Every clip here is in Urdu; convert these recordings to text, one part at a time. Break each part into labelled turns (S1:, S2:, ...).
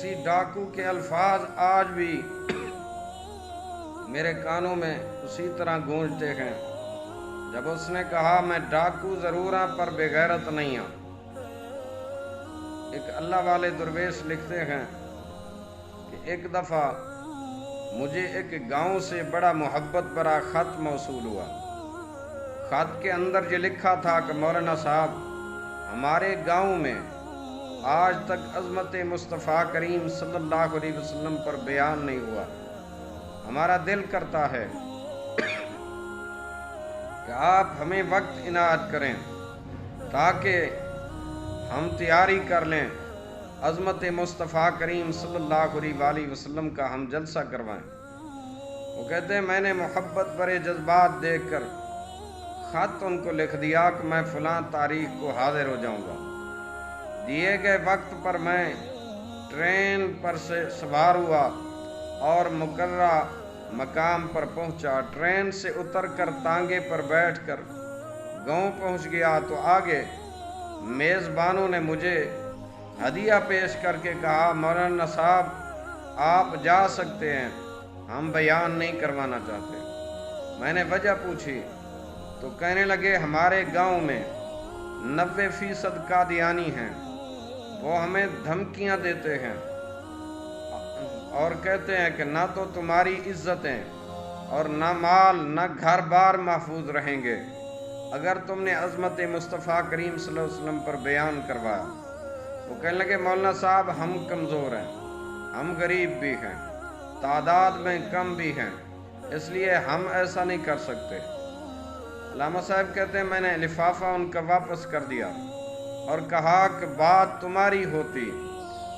S1: کسی ڈاکو کے الفاظ آج بھی میرے کانوں میں اسی طرح گونجتے ہیں جب اس نے کہا میں ڈاکو ضرور ہوں پر بے غیرت نہیں ہوں۔ ایک اللہ والے درویش لکھتے ہیں کہ ایک دفعہ مجھے ایک گاؤں سے بڑا محبت بھرا خط موصول ہوا۔ خط کے اندر یہ لکھا تھا کہ مولانا صاحب ہمارے گاؤں میں آج تک عظمت مصطفیٰ کریم صلی اللہ علیہ وسلم پر بیان نہیں ہوا۔ ہمارا دل کرتا ہے کہ آپ ہمیں وقت عنایت کریں تاکہ ہم تیاری کر لیں، عظمت مصطفیٰ کریم صلی اللہ علیہ وسلم کا ہم جلسہ کروائیں۔ وہ کہتے ہیں میں نے محبت بھرے جذبات دیکھ کر خط ان کو لکھ دیا کہ میں فلاں تاریخ کو حاضر ہو جاؤں گا۔ دیے گئے وقت پر میں ٹرین پر سے سوار ہوا اور مقررہ مقام پر پہنچا۔ ٹرین سے اتر کر تانگے پر بیٹھ کر گاؤں پہنچ گیا تو آگے میزبانوں نے مجھے ہدیہ پیش کر کے کہا مولانا صاحب آپ جا سکتے ہیں، ہم بیان نہیں کروانا چاہتے۔ میں نے وجہ پوچھی تو کہنے لگے ہمارے گاؤں میں 90% قادیانی ہیں، وہ ہمیں دھمکیاں دیتے ہیں اور کہتے ہیں کہ نہ تو تمہاری عزتیں اور نہ مال نہ گھر بار محفوظ رہیں گے اگر تم نے عظمت مصطفیٰ کریم صلی اللہ علیہ وسلم پر بیان کروایا۔ وہ کہنے لگے مولانا صاحب ہم کمزور ہیں، ہم غریب بھی ہیں، تعداد میں کم بھی ہیں، اس لیے ہم ایسا نہیں کر سکتے۔ علامہ صاحب کہتے ہیں میں نے لفافہ ان کا واپس کر دیا اور کہا کہ بات تمہاری ہوتی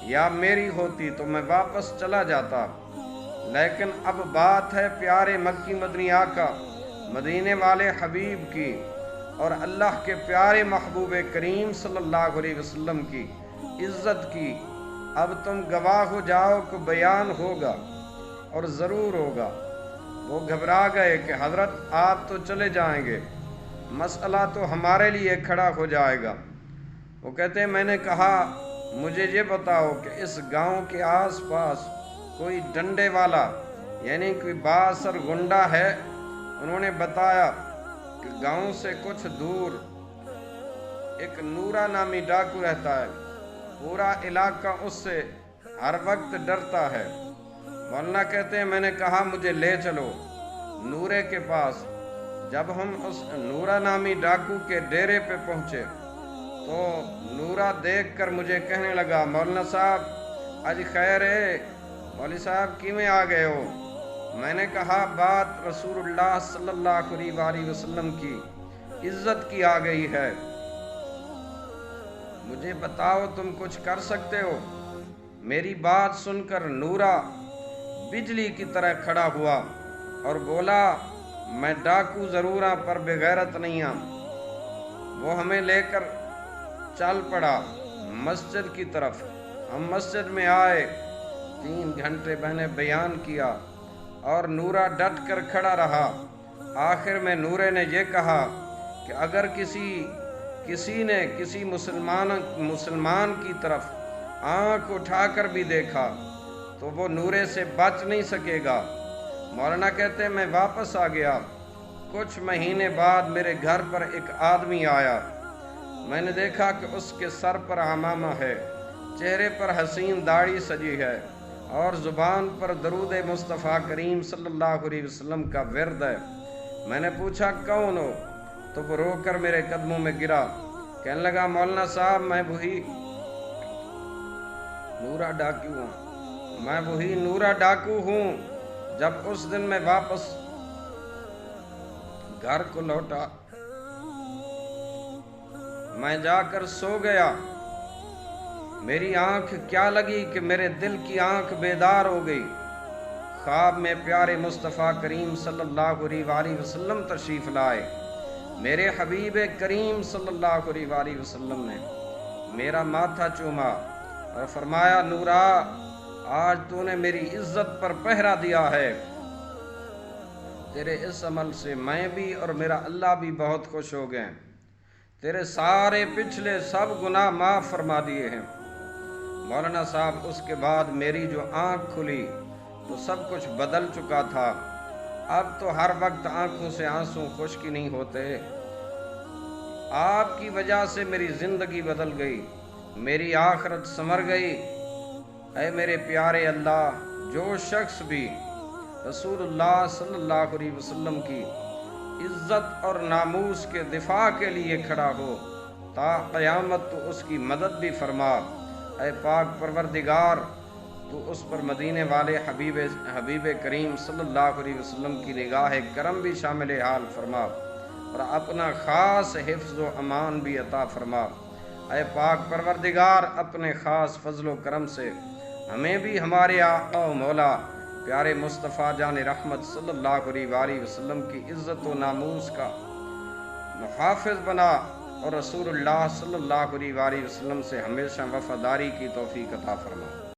S1: یا میری ہوتی تو میں واپس چلا جاتا، لیکن اب بات ہے پیارے مکی مدنی آقا مدینے والے حبیب کی اور اللہ کے پیارے محبوب کریم صلی اللہ علیہ وسلم کی عزت کی۔ اب تم گواہ ہو جاؤ کہ بیان ہوگا اور ضرور ہوگا۔ وہ گھبرا گئے کہ حضرت آپ تو چلے جائیں گے، مسئلہ تو ہمارے لیے کھڑا ہو جائے گا۔ وہ کہتے ہیں میں نے کہا مجھے یہ بتاؤ کہ اس گاؤں کے آس پاس کوئی ڈنڈے والا یعنی کوئی بااثر گنڈا ہے؟ انہوں نے بتایا کہ گاؤں سے کچھ دور ایک نورا نامی ڈاکو رہتا ہے، پورا علاقہ اس سے ہر وقت ڈرتا ہے۔ مولانا کہتے ہیں میں نے کہا مجھے لے چلو نورے کے پاس۔ جب ہم اس نورا نامی ڈاکو کے ڈیرے پہ پہنچے تو نورا دیکھ کر مجھے کہنے لگا مولانا صاحب آج خیر ہے، مولوی صاحب کیویں آ گئے ہو؟ میں نے کہا بات رسول اللہ صلی اللہ علیہ وسلم کی عزت کی آ گئی ہے، مجھے بتاؤ تم کچھ کر سکتے ہو؟ میری بات سن کر نورا بجلی کی طرح کھڑا ہوا اور بولا میں ڈاکو ضرور ہوں پر بے غیرت نہیں ہوں۔ وہ ہمیں لے کر چل پڑا مسجد کی طرف۔ ہم مسجد میں آئے، 3 گھنٹے میں نے بیان کیا اور نورا ڈٹ کر کھڑا رہا۔ آخر میں نورے نے یہ کہا کہ اگر کسی نے کسی مسلمان کی طرف آنکھ اٹھا کر بھی دیکھا تو وہ نورے سے بچ نہیں سکے گا۔ مولانا کہتے ہیں میں واپس آ گیا۔ کچھ مہینے بعد میرے گھر پر ایک آدمی آیا، میں نے دیکھا کہ اس کے سر پر عمامہ ہے، چہرے پر حسین داڑھی سجی ہے اور زبان پر درود مصطفیٰ کریم صلی اللہ علیہ وسلم کا ورد ہے۔ میں نے پوچھا کون ہو؟ تو وہ رو کر میرے قدموں میں گرا، کہنے لگا مولانا صاحب میں وہی نورا ڈاکو ہوں۔ جب اس دن میں واپس گھر کو لوٹا میں جا کر سو گیا۔ میری آنکھ کیا لگی کہ میرے دل کی آنکھ بیدار ہو گئی۔ خواب میں پیارے مصطفیٰ کریم صلی اللہ علیہ وسلم تشریف لائے۔ میرے حبیب کریم صلی اللہ علیہ وسلم نے میرا ماتھا چوما اور فرمایا نورا آج تو نے میری عزت پر پہرا دیا ہے، تیرے اس عمل سے میں بھی اور میرا اللہ بھی بہت خوش ہو گئے، تیرے سارے پچھلے سب گناہ معاف فرما دیے ہیں۔ مولانا صاحب اس کے بعد میری جو آنکھ کھلی تو سب کچھ بدل چکا تھا. اب تو ہر وقت آنکھوں سے آنسو خشک نہیں ہوتے. آپ کی وجہ سے میری زندگی بدل گئی, میری آخرت سنور گئی. اے میرے پیارے اللہ, جو شخص بھی رسول اللہ صلی اللہ علیہ وسلم کی عزت اور ناموس کے دفاع کے لیے کھڑا ہو, تا قیامت تو اس کی مدد بھی فرما. اے پاک پروردگار, تو اس پر مدینے والے حبیب کریم صلی اللہ علیہ وسلم کی نگاہ کرم بھی شامل حال فرما, اور اپنا خاص حفظ و امان بھی عطا فرما. اے پاک پروردگار, اپنے خاص فضل و کرم سے ہمیں بھی ہمارے آقا و مولا پیارے مصطفیٰ جان رحمت صلی اللہ علیہ وسلم کی عزت و ناموس کا محافظ بنا, اور رسول اللہ صلی اللہ علیہ وسلم سے ہمیشہ وفاداری کی توفیق عطا فرما.